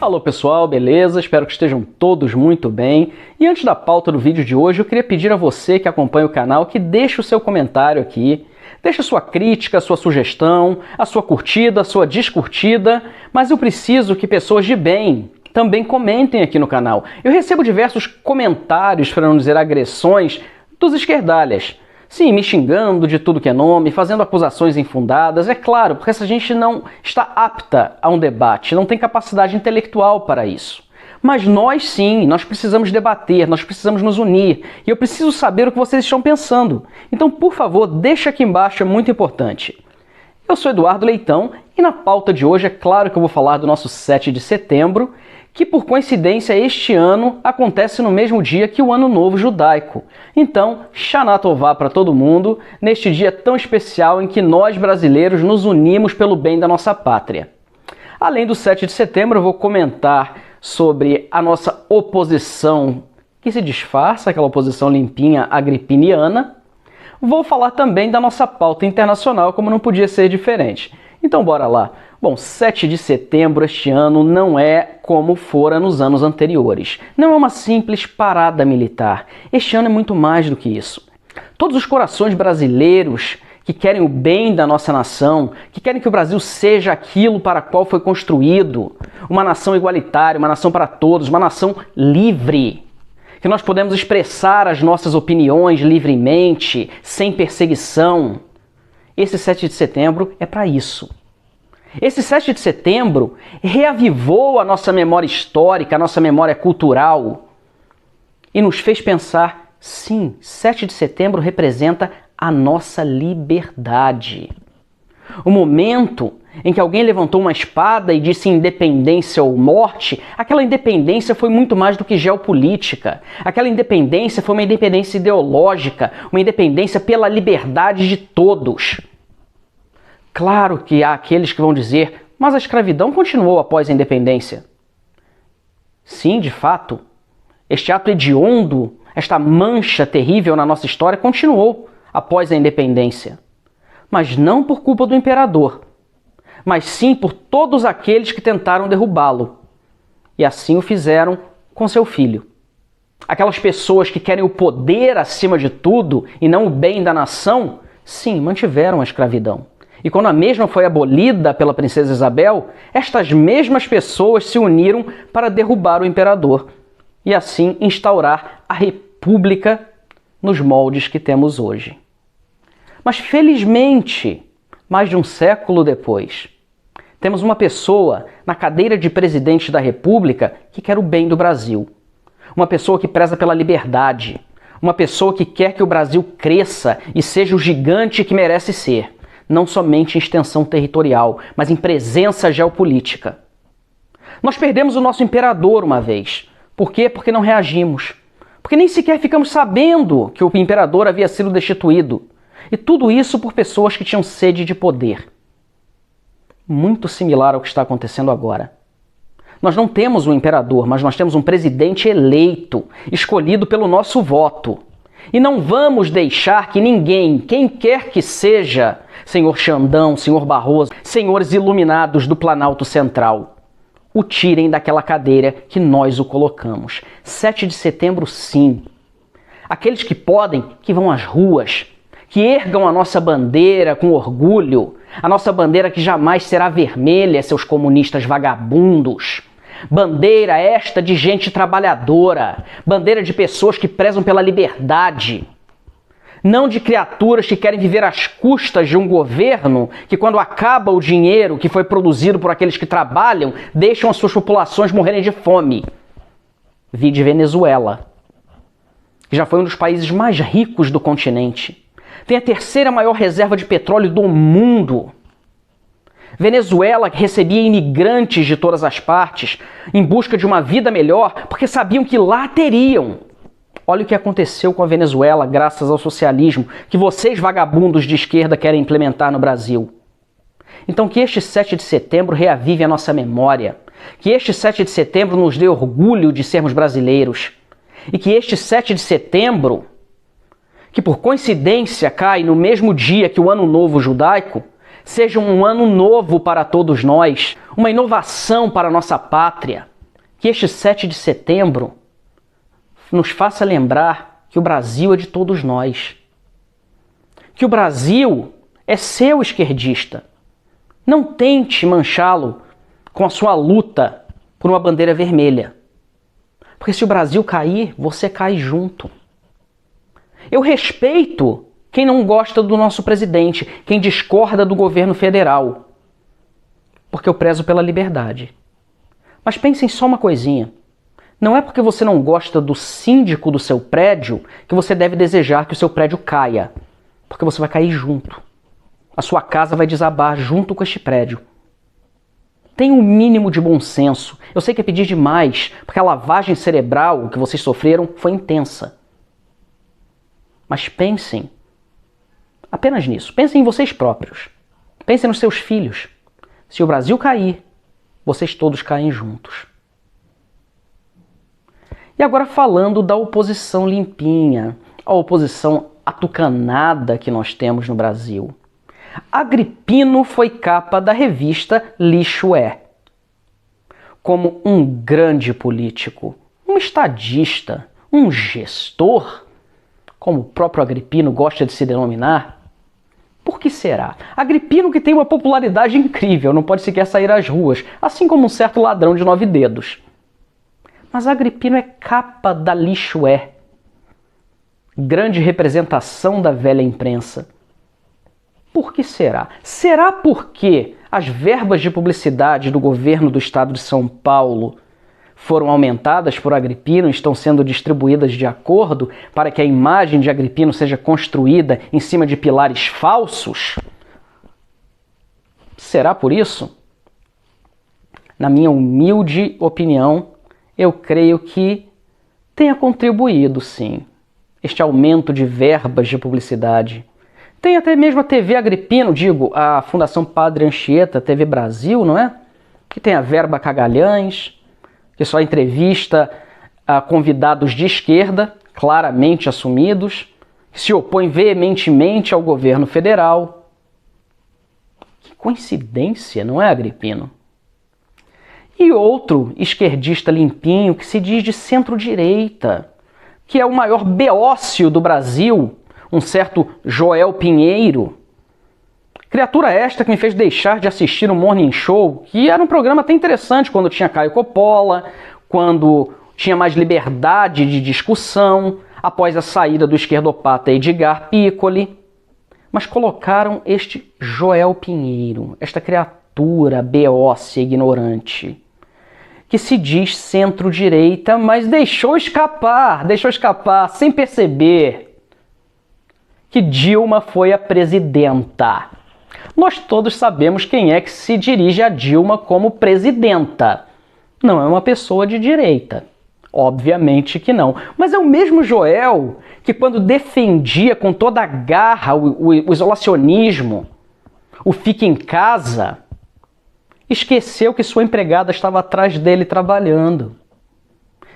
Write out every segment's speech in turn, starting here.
Alô pessoal, beleza? Espero que estejam todos muito bem. E antes da pauta do vídeo de hoje, eu queria pedir a você que acompanha o canal que deixe o seu comentário aqui. Deixe a sua crítica, a sua sugestão, a sua curtida, a sua descurtida, mas eu preciso que pessoas de bem também comentem aqui no canal. Eu recebo diversos comentários, para não dizer agressões, dos esquerdalhas. Sim, me xingando de tudo que é nome, fazendo acusações infundadas, é claro, porque essa gente não está apta a um debate, não tem capacidade intelectual para isso. Mas nós sim, nós precisamos debater, nós precisamos nos unir, e eu preciso saber o que vocês estão pensando. Então, por favor, deixa aqui embaixo, é muito importante. Eu sou Eduardo Leitão, e na pauta de hoje é claro que eu vou falar do nosso 7 de setembro, que por coincidência este ano acontece no mesmo dia que o Ano Novo Judaico. Então, Shana Tová para todo mundo, neste dia tão especial em que nós brasileiros nos unimos pelo bem da nossa pátria. Além do 7 de setembro, eu vou comentar sobre a nossa oposição que se disfarça, aquela oposição limpinha agripiniana. Vou falar também da nossa pauta internacional, como não podia ser diferente. Então bora lá. Bom, 7 de setembro este ano não é como fora nos anos anteriores. Não é uma simples parada militar. Este ano é muito mais do que isso. Todos os corações brasileiros que querem o bem da nossa nação, que querem que o Brasil seja aquilo para qual foi construído, uma nação igualitária, uma nação para todos, uma nação livre, que nós podemos expressar as nossas opiniões livremente, sem perseguição. Esse 7 de setembro é para isso. Esse 7 de setembro reavivou a nossa memória histórica, a nossa memória cultural e nos fez pensar, sim, 7 de setembro representa a nossa liberdade. O momento em que alguém levantou uma espada e disse independência ou morte, aquela independência foi muito mais do que geopolítica. Aquela independência foi uma independência ideológica, uma independência pela liberdade de todos. Claro que há aqueles que vão dizer, mas a escravidão continuou após a independência. Sim, de fato, este ato hediondo, esta mancha terrível na nossa história continuou após a independência. Mas não por culpa do imperador, mas sim por todos aqueles que tentaram derrubá-lo. E assim o fizeram com seu filho. Aquelas pessoas que querem o poder acima de tudo e não o bem da nação, sim, mantiveram a escravidão. E quando a mesma foi abolida pela princesa Isabel, estas mesmas pessoas se uniram para derrubar o imperador e assim instaurar a república nos moldes que temos hoje. Mas felizmente, mais de um século depois, temos uma pessoa na cadeira de presidente da República que quer o bem do Brasil. Uma pessoa que preza pela liberdade. Uma pessoa que quer que o Brasil cresça e seja o gigante que merece ser. Não somente em extensão territorial, mas em presença geopolítica. Nós perdemos o nosso imperador uma vez. Por quê? Porque não reagimos. Porque nem sequer ficamos sabendo que o imperador havia sido destituído. E tudo isso por pessoas que tinham sede de poder. Muito similar ao que está acontecendo agora. Nós não temos um imperador, mas nós temos um presidente eleito, escolhido pelo nosso voto. E não vamos deixar que ninguém, quem quer que seja, senhor Xandão, senhor Barroso, senhores iluminados do Planalto Central, o tirem daquela cadeira que nós o colocamos. 7 de setembro, sim. Aqueles que podem, que vão às ruas, que ergam a nossa bandeira com orgulho, a nossa bandeira que jamais será vermelha, seus comunistas vagabundos. Bandeira esta de gente trabalhadora, bandeira de pessoas que prezam pela liberdade. Não de criaturas que querem viver às custas de um governo que, quando acaba o dinheiro que foi produzido por aqueles que trabalham, deixam as suas populações morrerem de fome. Vide Venezuela, que já foi um dos países mais ricos do continente. Tem a terceira maior reserva de petróleo do mundo. Venezuela recebia imigrantes de todas as partes em busca de uma vida melhor porque sabiam que lá teriam. Olha o que aconteceu com a Venezuela graças ao socialismo que vocês vagabundos de esquerda querem implementar no Brasil. Então que este 7 de setembro reavive a nossa memória, que este 7 de setembro nos dê orgulho de sermos brasileiros e que este 7 de setembro, que por coincidência cai no mesmo dia que o Ano Novo Judaico, seja um ano novo para todos nós, uma inovação para a nossa pátria, que este 7 de setembro nos faça lembrar que o Brasil é de todos nós. Que o Brasil é seu, esquerdista. Não tente manchá-lo com a sua luta por uma bandeira vermelha. Porque se o Brasil cair, você cai junto. Eu respeito quem não gosta do nosso presidente, quem discorda do governo federal. Porque eu prezo pela liberdade. Mas pensem só uma coisinha. Não é porque você não gosta do síndico do seu prédio que você deve desejar que o seu prédio caia. Porque você vai cair junto. A sua casa vai desabar junto com este prédio. Tenha um mínimo de bom senso. Eu sei que é pedir demais, porque a lavagem cerebral que vocês sofreram foi intensa. Mas pensem apenas nisso. Pensem em vocês próprios. Pensem nos seus filhos. Se o Brasil cair, vocês todos caem juntos. E agora falando da oposição limpinha, a oposição atucanada que nós temos no Brasil. Agrippino foi capa da revista Lixo É. Como um grande político, um estadista, um gestor, como o próprio Agrippino gosta de se denominar. Por que será? Agrippino, que tem uma popularidade incrível, não pode sequer sair às ruas, assim como um certo ladrão de 9 dedos. Mas Agrippino é capa da Lixo É. Grande representação da velha imprensa. Por que será? Será porque as verbas de publicidade do governo do estado de São Paulo foram aumentadas por Agrippino e estão sendo distribuídas de acordo para que a imagem de Agrippino seja construída em cima de pilares falsos? Será por isso? Na minha humilde opinião, eu creio que tenha contribuído, sim, este aumento de verbas de publicidade. Tem até mesmo a TV Agrippino, a Fundação Padre Anchieta, TV Brasil, não é? Que tem a verba Cagalhães, que só entrevista a convidados de esquerda, claramente assumidos, que se opõem veementemente ao governo federal. Que coincidência, não é, Agrippino? E outro esquerdista limpinho que se diz de centro-direita, que é o maior beócio do Brasil, um certo Joel Pinheiro. Criatura esta que me fez deixar de assistir o Morning Show, que era um programa até interessante quando tinha Caio Coppola, quando tinha mais liberdade de discussão, após a saída do esquerdopata Edgar Piccoli. Mas colocaram este Joel Pinheiro, esta criatura beócia ignorante, que se diz centro-direita, mas deixou escapar, sem perceber, que Dilma foi a presidenta. Nós todos sabemos quem é que se dirige a Dilma como presidenta. Não é uma pessoa de direita. Obviamente que não. Mas é o mesmo Joel que, quando defendia com toda a garra o isolacionismo, o fique em casa, esqueceu que sua empregada estava atrás dele trabalhando.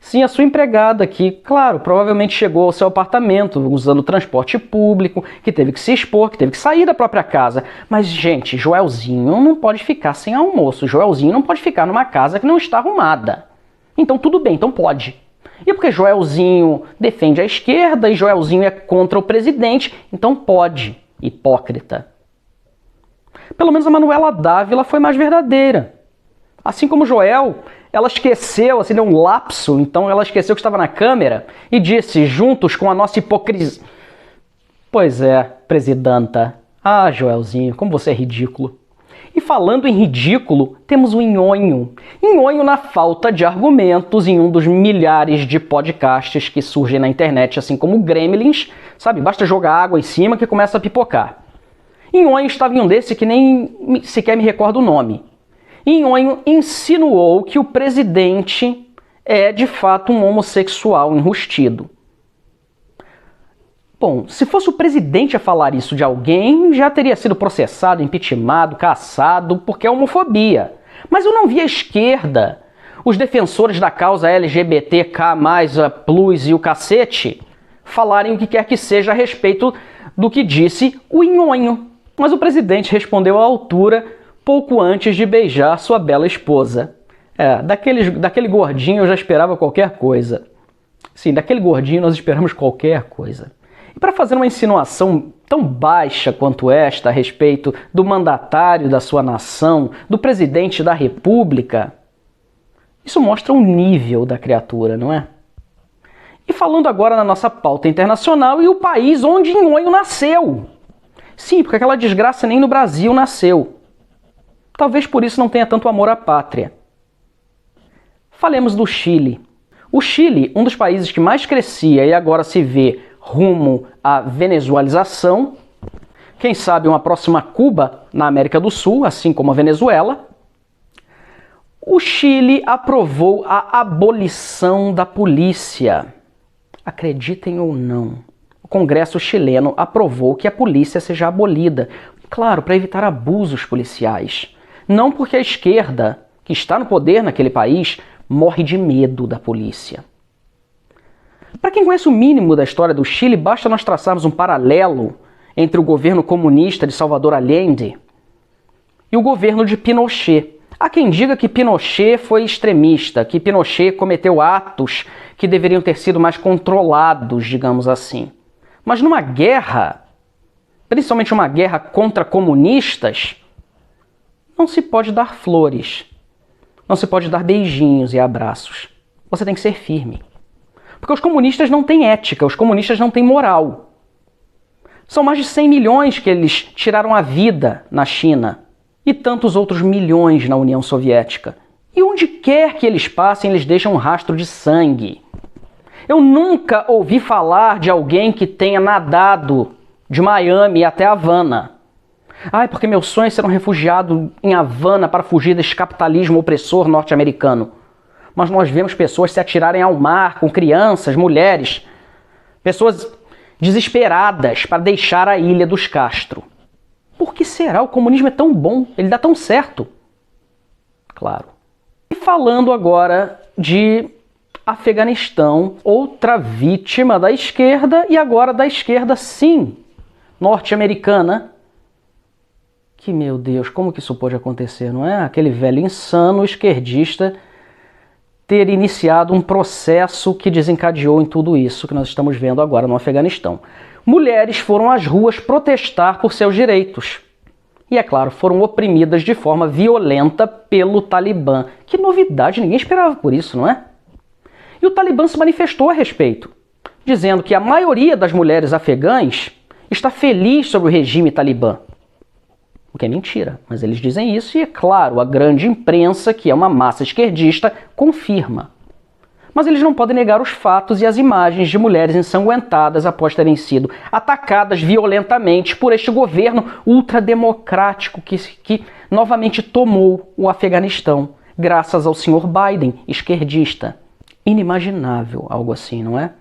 Sim, a sua empregada que, claro, provavelmente chegou ao seu apartamento usando transporte público, que teve que se expor, que teve que sair da própria casa. Mas, gente, Joelzinho não pode ficar sem almoço. Joelzinho não pode ficar numa casa que não está arrumada. Então tudo bem, então pode. E porque Joelzinho defende a esquerda e Joelzinho é contra o presidente, então pode. Hipócrita. Pelo menos a Manuela Dávila foi mais verdadeira. Assim como Joel, ela esqueceu, deu um lapso, então ela esqueceu que estava na câmera e disse, juntos com a nossa hipocrisia... Pois é, presidenta. Ah, Joelzinho, como você é ridículo. E falando em ridículo, temos o Nhonho. Nhonho na falta de argumentos em um dos milhares de podcasts que surgem na internet, assim como Gremlins, sabe? Basta jogar água em cima que começa a pipocar. Nhonho estava em um desse que nem sequer me recordo o nome. Nhonho insinuou que o presidente é, de fato, um homossexual enrustido. Bom, se fosse o presidente a falar isso de alguém, já teria sido processado, impeachmentado, caçado, porque é homofobia. Mas eu não vi a esquerda, os defensores da causa LGBTK+, a plus e o cacete, falarem o que quer que seja a respeito do que disse o Nhonho. Mas o presidente respondeu à altura pouco antes de beijar sua bela esposa. Daquele gordinho eu já esperava qualquer coisa. Sim, daquele gordinho nós esperamos qualquer coisa. E para fazer uma insinuação tão baixa quanto esta a respeito do mandatário da sua nação, do presidente da república, isso mostra o nível da criatura, não é? E falando agora na nossa pauta internacional e o país onde Nhonho nasceu. Sim, porque aquela desgraça nem no Brasil nasceu. Talvez por isso não tenha tanto amor à pátria. Falemos do Chile. O Chile, um dos países que mais crescia e agora se vê rumo à venezuelização, quem sabe uma próxima Cuba na América do Sul, assim como a Venezuela, o Chile aprovou a abolição da polícia. Acreditem ou não, o Congresso chileno aprovou que a polícia seja abolida, claro, para evitar abusos policiais. Não porque a esquerda, que está no poder naquele país, morre de medo da polícia. Para quem conhece o mínimo da história do Chile, basta nós traçarmos um paralelo entre o governo comunista de Salvador Allende e o governo de Pinochet. Há quem diga que Pinochet foi extremista, que Pinochet cometeu atos que deveriam ter sido mais controlados, digamos assim. Mas numa guerra, principalmente uma guerra contra comunistas, não se pode dar flores, não se pode dar beijinhos e abraços. Você tem que ser firme. Porque os comunistas não têm ética, os comunistas não têm moral. São mais de 100 milhões que eles tiraram a vida na China e tantos outros milhões na União Soviética. E onde quer que eles passem, eles deixam um rastro de sangue. Eu nunca ouvi falar de alguém que tenha nadado de Miami até Havana. Porque meu sonho é ser um refugiado em Havana para fugir desse capitalismo opressor norte-americano. Mas nós vemos pessoas se atirarem ao mar com crianças, mulheres, pessoas desesperadas para deixar a Ilha dos Castro. Por que será? O comunismo é tão bom, ele dá tão certo. Claro. E falando agora de Afeganistão, outra vítima da esquerda e agora da esquerda, sim, norte-americana. Que, meu Deus, como que isso pode acontecer, não é? Aquele velho insano esquerdista ter iniciado um processo que desencadeou em tudo isso que nós estamos vendo agora no Afeganistão. Mulheres foram às ruas protestar por seus direitos. E, é claro, foram oprimidas de forma violenta pelo Talibã. Que novidade, ninguém esperava por isso, não é? E o Talibã se manifestou a respeito, dizendo que a maioria das mulheres afegãs está feliz sobre o regime Talibã. O que é mentira, mas eles dizem isso e, é claro, a grande imprensa, que é uma massa esquerdista, confirma. Mas eles não podem negar os fatos e as imagens de mulheres ensanguentadas após terem sido atacadas violentamente por este governo ultrademocrático que novamente tomou o Afeganistão, graças ao Sr. Biden, esquerdista. Inimaginável algo assim, não é?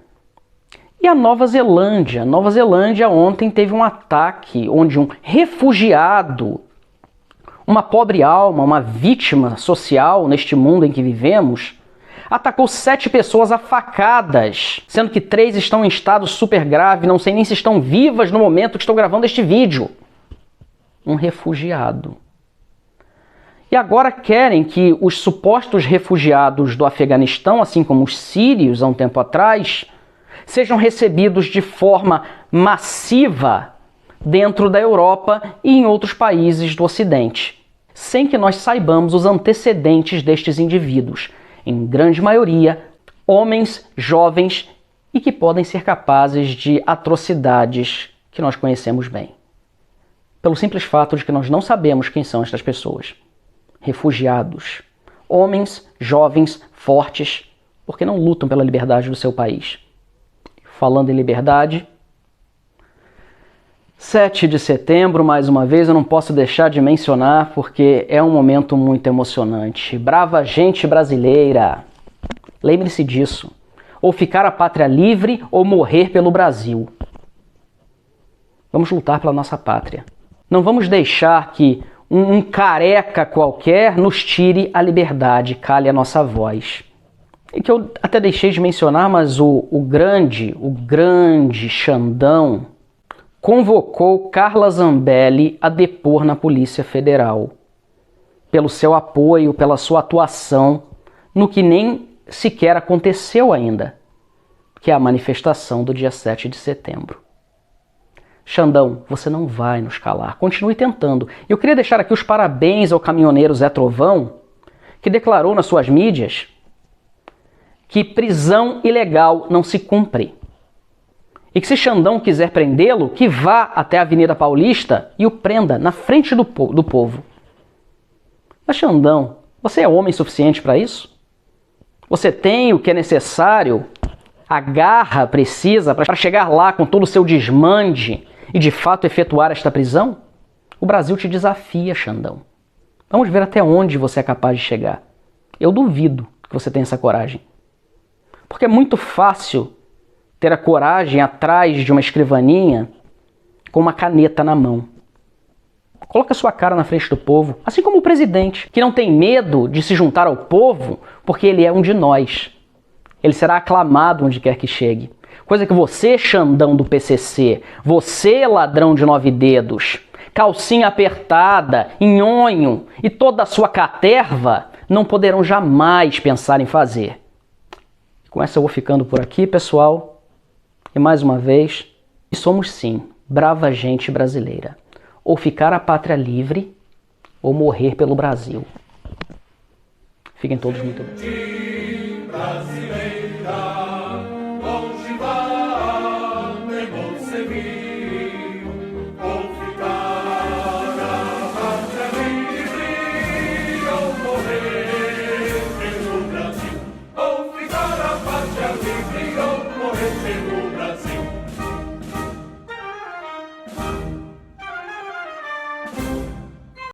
E a Nova Zelândia. Nova Zelândia ontem teve um ataque onde um refugiado, uma pobre alma, uma vítima social neste mundo em que vivemos, atacou 7 pessoas a facadas, sendo que 3 estão em estado super grave, não sei nem se estão vivas no momento que estou gravando este vídeo. Um refugiado. E agora querem que os supostos refugiados do Afeganistão, assim como os sírios há um tempo atrás, sejam recebidos de forma massiva dentro da Europa e em outros países do Ocidente, sem que nós saibamos os antecedentes destes indivíduos, em grande maioria, homens, jovens e que podem ser capazes de atrocidades que nós conhecemos bem. Pelo simples fato de que nós não sabemos quem são estas pessoas. Refugiados, homens, jovens, fortes, porque não lutam pela liberdade do seu país. Falando em liberdade, 7 de setembro, mais uma vez, eu não posso deixar de mencionar porque é um momento muito emocionante. Brava gente brasileira, lembre-se disso. Ou ficar a pátria livre ou morrer pelo Brasil. Vamos lutar pela nossa pátria. Não vamos deixar que um careca qualquer nos tire a liberdade, cale a nossa voz. E que eu até deixei de mencionar, mas o grande Xandão convocou Carla Zambelli a depor na Polícia Federal pelo seu apoio, pela sua atuação no que nem sequer aconteceu ainda, que é a manifestação do dia 7 de setembro. Xandão, você não vai nos calar. Continue tentando. Eu queria deixar aqui os parabéns ao caminhoneiro Zé Trovão, que declarou nas suas mídias que prisão ilegal não se cumpre. E que se Xandão quiser prendê-lo, que vá até a Avenida Paulista e o prenda na frente do povo. Mas Xandão, você é homem suficiente para isso? Você tem o que é necessário, a garra precisa para chegar lá com todo o seu desmande e de fato efetuar esta prisão? O Brasil te desafia, Xandão. Vamos ver até onde você é capaz de chegar. Eu duvido que você tenha essa coragem. Porque é muito fácil ter a coragem atrás de uma escrivaninha com uma caneta na mão. Coloca sua cara na frente do povo, assim como o presidente, que não tem medo de se juntar ao povo porque ele é um de nós. Ele será aclamado onde quer que chegue. Coisa que você, Xandão do PCC, você, ladrão de 9 dedos, calcinha apertada, nhonho e toda a sua caterva não poderão jamais pensar em fazer. Com essa eu vou ficando por aqui, pessoal. E mais uma vez, somos sim brava gente brasileira. Ou ficar a pátria livre, ou morrer pelo Brasil. Fiquem todos muito bem. Brasil.